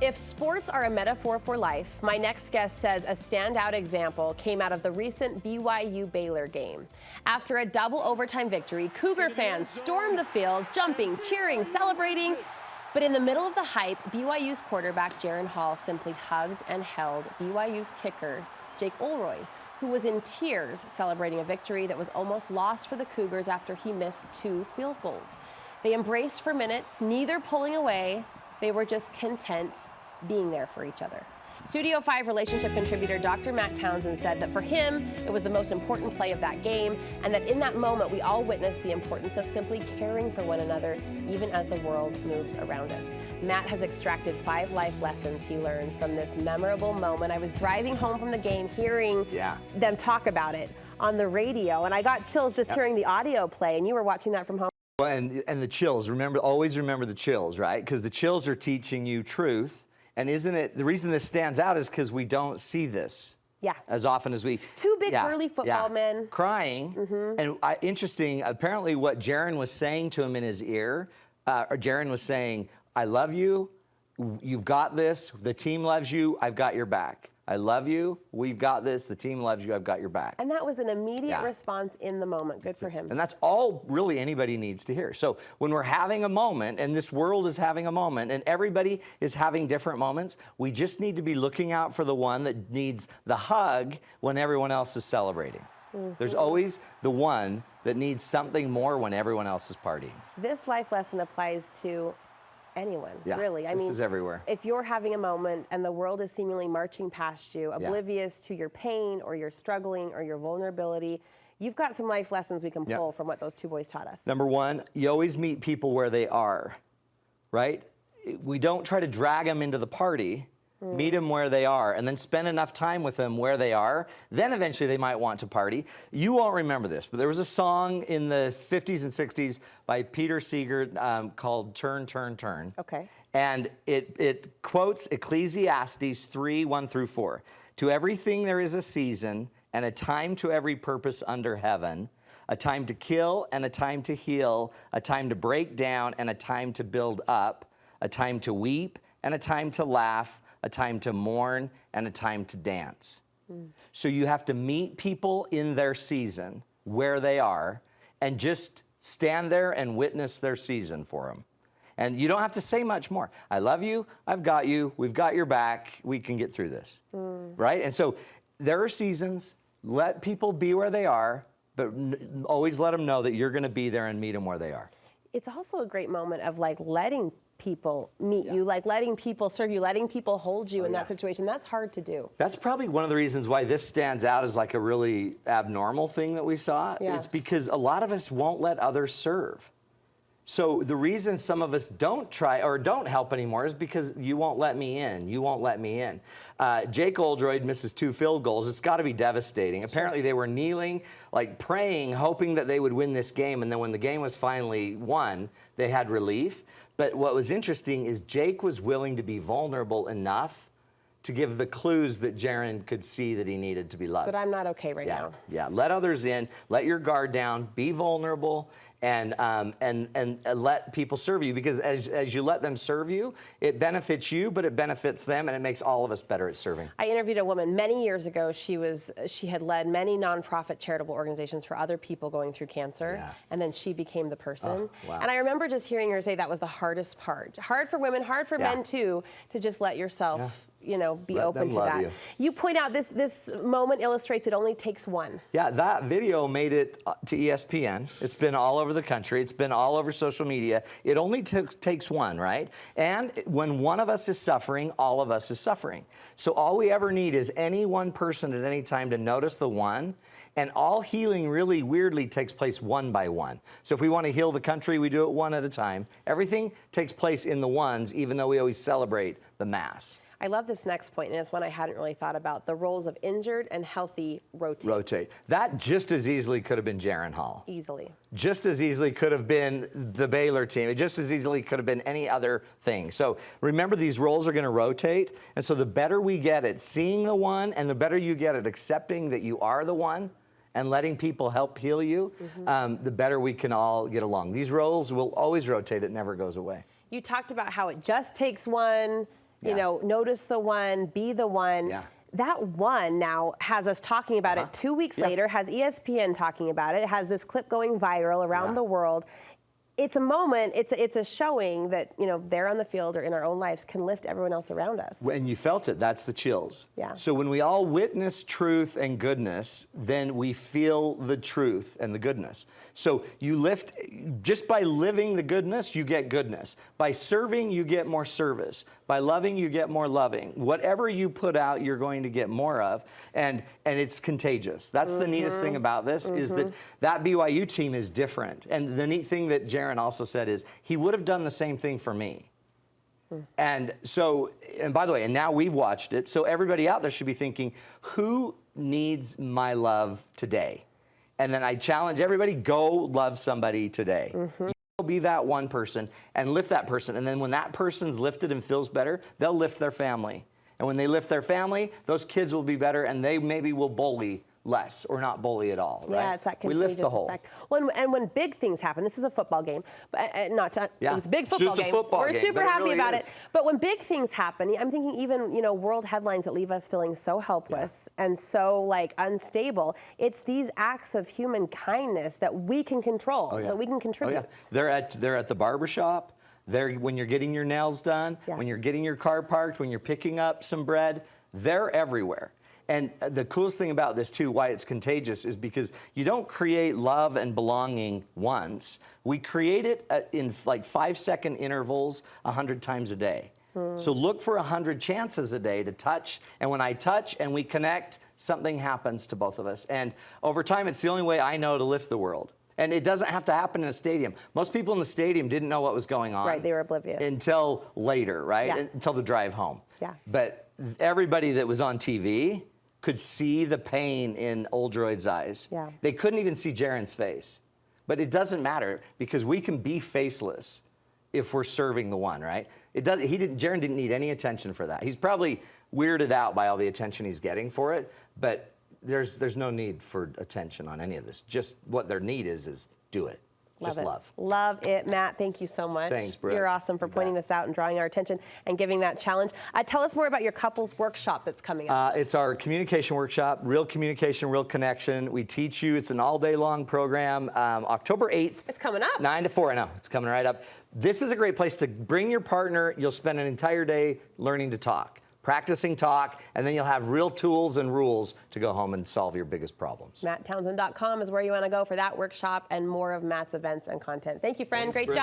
If sports are a metaphor for life, my next guest says a standout example came out of the recent BYU-Baylor game. After a double overtime victory, Cougar fans stormed the field, jumping, cheering, celebrating. But in the middle of the hype, BYU's quarterback Jaren Hall simply hugged and held BYU's kicker, Jake Oldroyd, who was in tears celebrating a victory that was almost lost for the Cougars after he missed 2 field goals. They embraced for minutes, neither pulling away. They were just content being there for each other. Studio 5 relationship contributor Dr. Matt Townsend said that for him, it was the most important play of that game, and that in that moment, we all witnessed the importance of simply caring for one another, even as the world moves around us. Matt has extracted 5 life lessons he learned from this memorable moment. I was driving home from the game, hearing them talk about it on the radio, and I got chills just hearing the audio play, and you were watching that from home. Well, and the chills, always remember the chills, right? Because the chills are teaching you truth. And isn't it, the reason this stands out is because we don't see this as often as we. 2 big burly football men. Crying. And interesting, apparently what Jaren was saying to him in his ear, Jaren was saying, I love you, you've got this, the team loves you, I've got your back. I love you, we've got this, the team loves you, I've got your back. And that was an immediate response in the moment. Good for him. And that's all really anybody needs to hear. So when we're having a moment, and this world is having a moment, and everybody is having different moments, we just need to be looking out for the one that needs the hug when everyone else is celebrating. There's always the one that needs something more when everyone else is partying. This life lesson applies to anyone, really. I mean, this is everywhere. If you're having a moment and the world is seemingly marching past you, oblivious to your pain or your struggling or your vulnerability, you've got some life lessons we can pull from what those 2 boys taught us. Number 1, you always meet people where they are, right? We don't try to drag them into the party. Meet them where they are, and then spend enough time with them where they are. Then eventually they might want to party. You won't remember this, but there was a song in the 50s and 60s by Peter Seeger called Turn, Turn, Turn. Okay. And it quotes Ecclesiastes 3:1-4. To everything there is a season, and a time to every purpose under heaven, a time to kill and a time to heal, a time to break down and a time to build up, a time to weep and a time to laugh, a time to mourn, and a time to dance. So you have to meet people in their season, where they are, and just stand there and witness their season for them. And you don't have to say much more. I love you, I've got you, we've got your back, we can get through this, right? And so there are seasons, let people be where they are, but always let them know that you're gonna be there and meet them where they are. It's also a great moment of like letting people meet you, like letting people serve you, letting people hold you in that situation. That's hard to do. That's probably one of the reasons why this stands out as like a really abnormal thing that we saw. It's because a lot of us won't let others serve. So the reason some of us don't try or don't help anymore is because you won't let me in. You won't let me in. Jake Oldroyd misses 2 field goals. It's got to be devastating. Apparently they were kneeling, like praying, hoping that they would win this game. And then when the game was finally won, they had relief. But what was interesting is Jake was willing to be vulnerable enough to give the clues that Jaren could see that he needed to be loved. But I'm not okay right now. Yeah, let others in, let your guard down, be vulnerable, and let people serve you, because as you let them serve you, it benefits you, but it benefits them, and it makes all of us better at serving. I interviewed a woman many years ago. She had led many nonprofit charitable organizations for other people going through cancer, and then she became the person. And I remember just hearing her say that was the hardest part. Hard for women, hard for men too, to just let yourself be open to that. You point out this moment illustrates it only takes one. Yeah, that video made it to ESPN. It's been all over the country. It's been all over social media. It only takes one, right? And when one of us is suffering, all of us is suffering. So all we ever need is any one person at any time to notice the one, and all healing really weirdly takes place one by one. So if we want to heal the country, we do it one at a time. Everything takes place in the ones, even though we always celebrate the mass. I love this next point, and it's one I hadn't really thought about. The roles of injured and healthy rotate. That just as easily could have been Jaren Hall. Easily. Just as easily could have been the Baylor team. It just as easily could have been any other thing. So remember, these roles are going to rotate, and so the better we get at seeing the one, and the better you get at accepting that you are the one, and letting people help heal you, the better we can all get along. These roles will always rotate. It never goes away. You talked about how it just takes one, you know, notice the one, be the one. Yeah. That one now has us talking about it 2 weeks later, has ESPN talking about it, has this clip going viral around the world. It's a moment, it's a showing that, you know, there on the field or in our own lives can lift everyone else around us. When you felt it, that's the chills. Yeah. So when we all witness truth and goodness, then we feel the truth and the goodness. So you lift, just by living the goodness, you get goodness. By serving, you get more service. By loving, you get more loving. Whatever you put out, you're going to get more of, and it's contagious. That's the neatest thing about this, is that BYU team is different. And the neat thing that Jaren also said is he would have done the same thing for me. And so, and by the way, and now we've watched it, so everybody out there should be thinking, who needs my love today? And then I challenge everybody, go love somebody today. Be that one person and lift that person. And then when that person's lifted and feels better, they'll lift their family. And when they lift their family, those kids will be better, and they maybe will bully less or not bully at all. Yeah, right? it's that we contagious lift the whole. effect. Well, and when big things happen, this is a football game, but it was a big football Just a game. football We're game, super but it happy really about is. it. But when big things happen, I'm thinking even, you know, world headlines that leave us feeling so helpless and so like unstable. It's these acts of human kindness that we can control, that we can contribute. They're at the barbershop. They're when you're getting your nails done, when you're getting your car parked, when you're picking up some bread. They're everywhere. And the coolest thing about this, too, why it's contagious, is because you don't create love and belonging once. We create it in like 5-second intervals 100 times a day. So look for 100 chances a day to touch. And when I touch and we connect, something happens to both of us. And over time, it's the only way I know to lift the world. And it doesn't have to happen in a stadium. Most people in the stadium didn't know what was going on. Right, they were oblivious. Until later, right? Until the drive home. Yeah. But everybody that was on TV could see the pain in Oldroyd's eyes. Yeah. They couldn't even see Jaren's face. But it doesn't matter, because we can be faceless if we're serving the one, right? Jaren didn't need any attention for that. He's probably weirded out by all the attention he's getting for it, but there's no need for attention on any of this. Just what their need is do it. Just love. Love it, Matt. Thank you so much. Thanks, Brooke. You're awesome for pointing this out and drawing our attention and giving that challenge. Tell us more about your couples workshop that's coming up. It's our communication workshop, real communication, real connection. We teach you. It's an all-day long program. October 8th. It's coming up. 9 to 4. I know. It's coming right up. This is a great place to bring your partner. You'll spend an entire day learning to talk, practicing talk, and then you'll have real tools and rules to go home and solve your biggest problems. MattTownsend.com is where you want to go for that workshop and more of Matt's events and content. Thank you, friend. Great job.